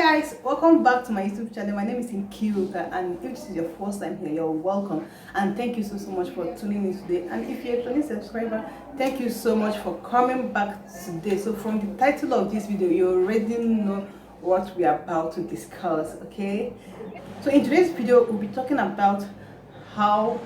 Guys, welcome back to my YouTube channel. My name is Inkiruka, and if this is your first time here, you're welcome, and thank you so much for tuning in today. And if you're a returning subscriber, thank you so much for coming back today. So from the title of this video, you already know what we are about to discuss. Okay, so in today's video we'll be talking about how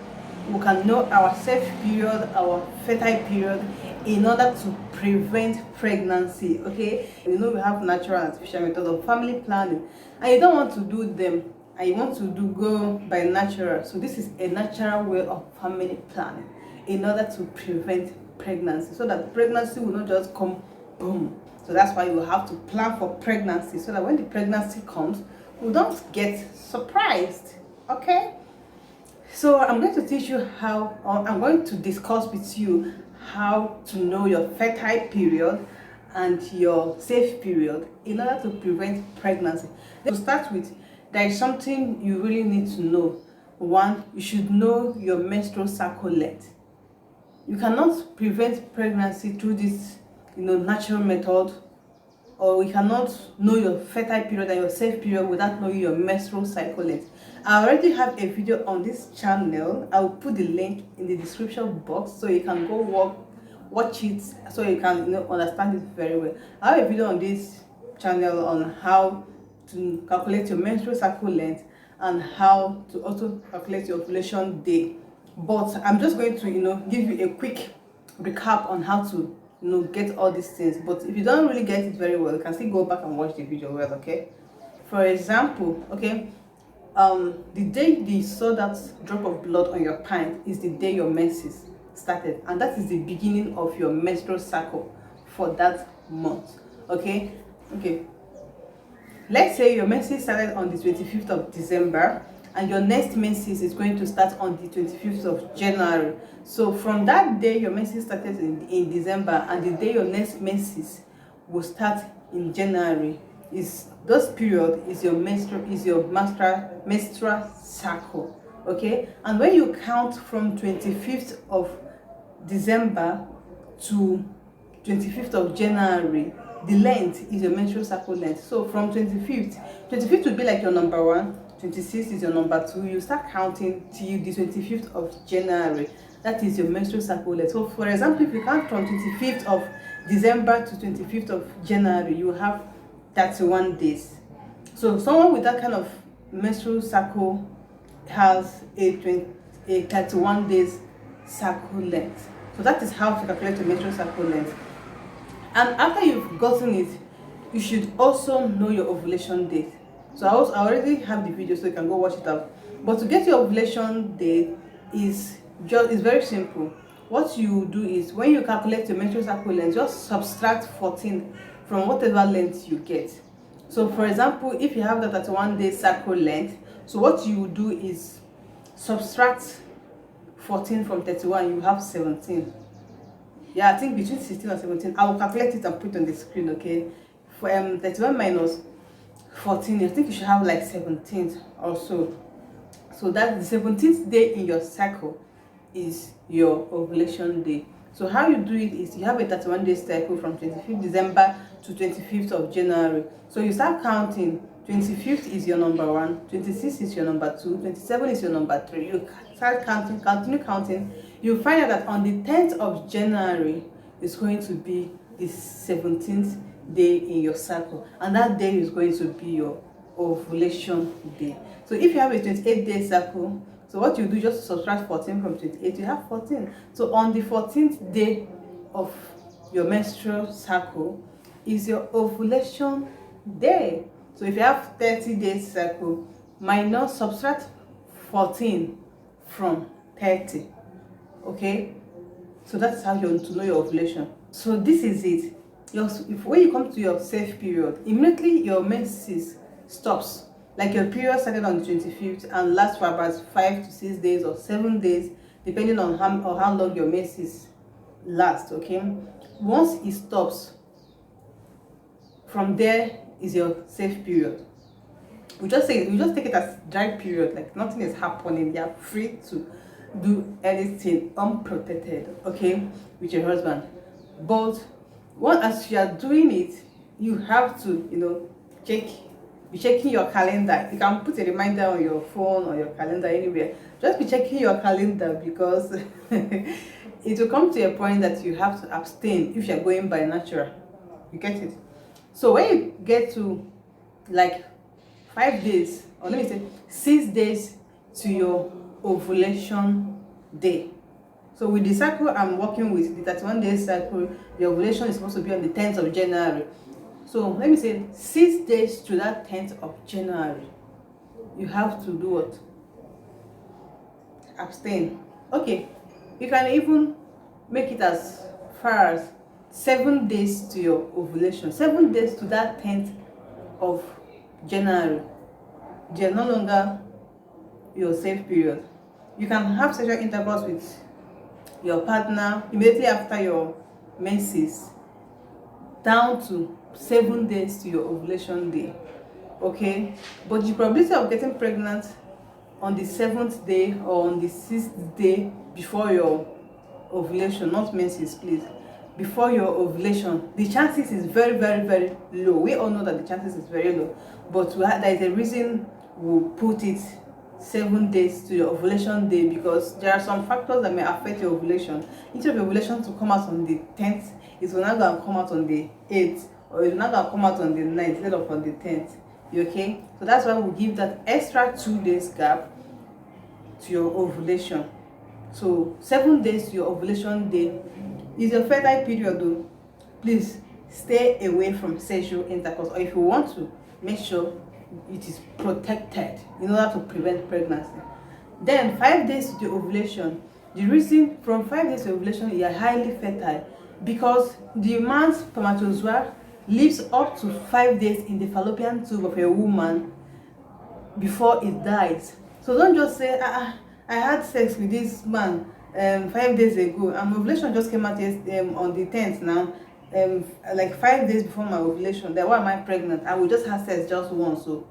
we can know our safe period, our fertile period, in order to prevent pregnancy. Okay, you know, we have natural and artificial methods of family planning, and you don't want to do them and you want to go by natural. So this is a natural way of family planning in order to prevent pregnancy, so that pregnancy will not just come boom. So that's why you have to plan for pregnancy, so that when the pregnancy comes, we don't get surprised. Okay, so I'm going to teach you how, or I'm going to discuss with you how to know your fertile period and your safe period in order to prevent pregnancy. To start with, there is something you really need to know. One, you should know your menstrual cycle length. You cannot prevent pregnancy through this, natural method, or you cannot know your fertile period and your safe period without knowing your menstrual cycle length. I already have a video on this channel. I will put the link in the description box so you can go watch it, so you can understand it very well. I have a video on this channel on how to calculate your menstrual cycle length and how to also calculate your ovulation day. But I'm just going to give you a quick recap on how to get all these things. But if you don't really get it very well, you can still go back and watch the video well. Okay, for example, the day you saw that drop of blood on your pant is the day your menses started, and that is the beginning of your menstrual cycle for that month. Okay, let's say your menses started on the 25th of December and your next menses is going to start on the 25th of January. So from that day your menses started in December, and the day your next menses will start in January, is those period is your menstrual cycle. Okay, and when you count from 25th of December to 25th of January, the length is your menstrual cycle length. So from 25th would be like your number 1, 26th is your number 2. You start counting till the 25th of January. That is your menstrual cycle length. So for example, if you count from 25th of December to 25th of January, you have 31 days. So someone with that kind of menstrual cycle has a 31 days cycle length. So that is how to calculate your menstrual cycle length. And after you've gotten it, you should also know your ovulation date. So I already have the video, so you can go watch it out. But to get your ovulation date is very simple. What you do is, when you calculate your menstrual cycle length, just subtract 14 from whatever length you get. So for example, if you have the 31 day cycle length, so what you do is subtract 14 from 31, you have 17. Yeah, I think between 16 and 17. I will calculate it and put it on the screen. Okay, for 31 minus 14, I think you should have like 17 or so. So that the 17th day in your cycle is your ovulation day. So how you do it is, you have a 31 day cycle from 25th December to 25th of January. So you start counting. 25th is your number 1, 26th is your number 2, 27 is your number 3. You start counting, continue counting. You find out that on the 10th of January is going to be the 17th day in your cycle, and that day is going to be your ovulation day. So if you have a 28-day cycle, so what you do, just subtract 14 from 28, you have 14. So on the 14th day of your menstrual cycle is your ovulation day. So if you have 30 days cycle, minus subtract 14 from 30. Okay, so that's how you want to know your ovulation. So this is it. When you come to your safe period, immediately your menses stops. Like your period started on the 25th and lasts for about 5 to 6 days or 7 days, depending on how long your menses last. Okay, once it stops, from there is your safe period. We just take it as dry period, like nothing is happening. You are free to do anything unprotected, okay, with your husband. But as you are doing it, you have to check be checking your calendar. You can put a reminder on your phone or your calendar anywhere. Just be checking your calendar, because it will come to a point that you have to abstain if you're going by natural. You get it? So when you get to like 5 days, or let me say 6 days to your ovulation day. So with the cycle I'm working with, the 31-day cycle, the ovulation is supposed to be on the 10th of January. So let me say 6 days to that 10th of January, you have to do what? Abstain. Okay, you can even make it as far as 7 days to your ovulation. 7 days to that 10th of January, they are no longer your safe period. You can have sexual intercourse with your partner immediately after your menses, down to 7 days to your ovulation day. Okay, but the probability of getting pregnant on the 7th day or on the 6th day before your ovulation, not menses please, before your ovulation, the chances is very, very, very low. We all know that the chances is very low, but there is a reason we put it 7 days to your ovulation day, because there are some factors that may affect your ovulation. Instead of ovulation to come out on the 10th, it will not go and come out on the 8th, or it will not go and come out on the 9th instead of on the 10th. Okay, so that's why we give that extra 2 days gap to your ovulation. So 7 days to your ovulation day is your fertile period though. Please stay away from sexual intercourse, or if you want to, make sure it is protected in order to prevent pregnancy. Then 5 days to ovulation. The reason from 5 days to ovulation you are highly fertile, because the man's spermatozoa lives up to 5 days in the fallopian tube of a woman before it dies. So don't just say, I had sex with this man 5 days ago, and my ovulation just came out on the 10th now, like 5 days before my ovulation. Then why am I pregnant? I will just have sex just once, so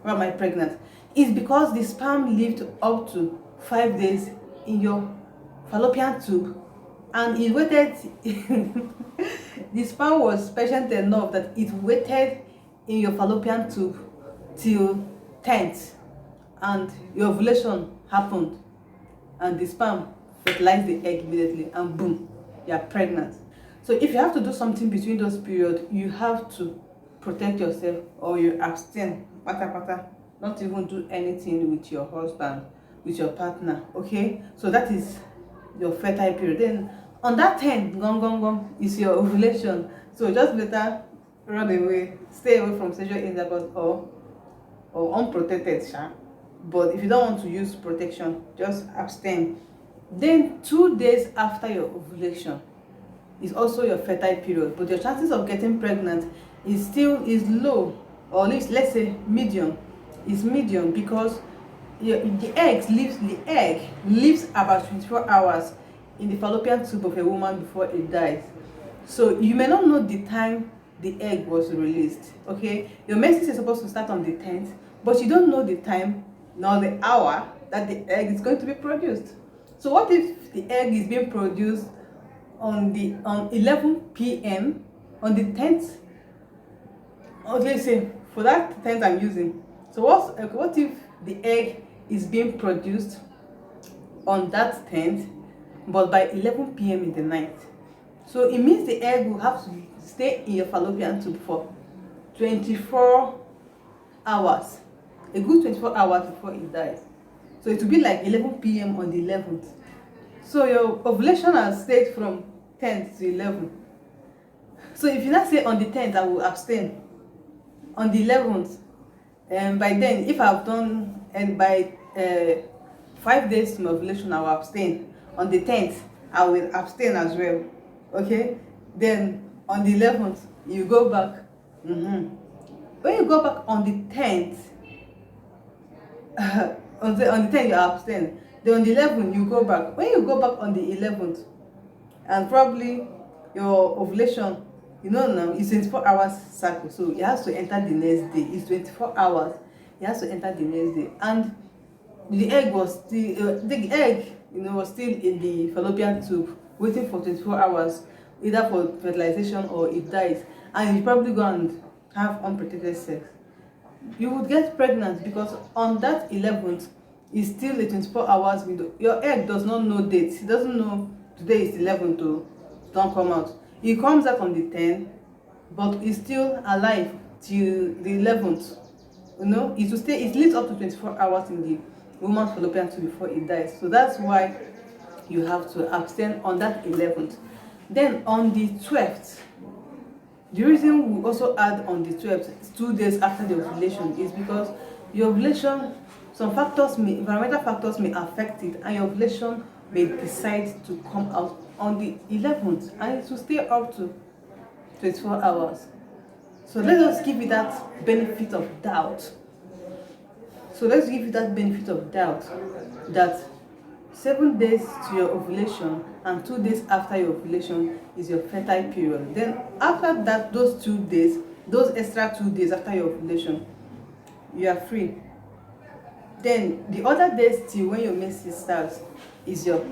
why am I pregnant? It's because the sperm lived up to 5 days in your fallopian tube, and it waited. The sperm was patient enough that it waited in your fallopian tube till 10th, and your ovulation happened, and the sperm fertilized the egg immediately, and boom, you are pregnant. So if you have to do something between those periods, you have to protect yourself, or you abstain. Don't even do anything with your husband, with your partner. Okay, so that is your fertile period. Then on that 10th, gong is your ovulation. So just better run away, stay away from sexual intercourse, or unprotected, sha. But if you don't want to use protection, just abstain. Then 2 days after your ovulation is also your fertile period, but your chances of getting pregnant is low, or at least let's say medium. Is medium, because the egg lives about 24 hours in the fallopian tube of a woman before it dies. So you may not know the time the egg was released. Okay, your menses is supposed to start on the 10th, but you don't know the time nor the hour that the egg is going to be produced. So what if the egg is being produced on 11 p.m. on the 10th? Okay, let's say for that 10th I'm using. So what if the egg is being produced on that 10th, but by 11 p.m. in the night? So it means the egg will have to stay in your fallopian tube for 24 hours, a good 24 hours before it dies. So it will be like 11 p.m. on the 11th. So your ovulation has stayed from 10th to 11th. So if you not say on the 10th I will abstain, on the 11th, by then if I've done, and by 5 days to my ovulation I will abstain, on the 10th I will abstain as well. Okay, then on the 11th you go back. When you go back on the 10th, on the 10th you abstain, then on the 11th you go back. When you go back on the 11th, and probably your ovulation, now it's 24 hours cycle, so it has to enter the next day. It's 24 hours, it has to enter the next day, and the egg was still was still in the fallopian tube waiting for 24 hours, either for fertilization or it dies, and you probably go and have unprotected sex. you would get pregnant, because on that 11th is still a 24 hours window. Your egg does not know date. It doesn't know today is 11 to don't come out. It comes out on the 10th, but it's still alive till the 11th. You know, it will stay, it lives up to 24 hours in the woman's fallopian tube before it dies. So that's why you have to abstain on that 11th. Then on the 12th, the reason we also add on the 12th, 2 days after the ovulation, is because your ovulation, some factors may, environmental factors may affect it, and your ovulation may decide to come out on the 11th, and it will stay up to 24 hours. So let us give it that benefit of doubt. So let's give you that benefit of doubt that 7 days to your ovulation and 2 days after your ovulation is your fertile period. Then after that, those 2 days, those extra 2 days after your ovulation, you are free. Then the other days till when your menses starts is your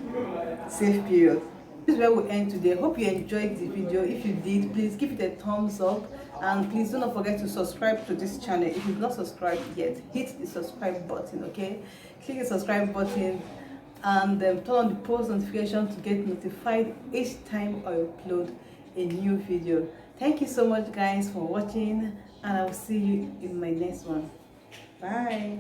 safe period. This is where we end today. Hope you enjoyed the video. If you did, please give it a thumbs up, and please do not forget to subscribe to this channel. If you've not subscribed yet, hit the subscribe button. Okay, click the subscribe button and turn on the post notification to get notified each time I upload a new video. Thank you so much guys for watching, and I will see you in my next one. Bye.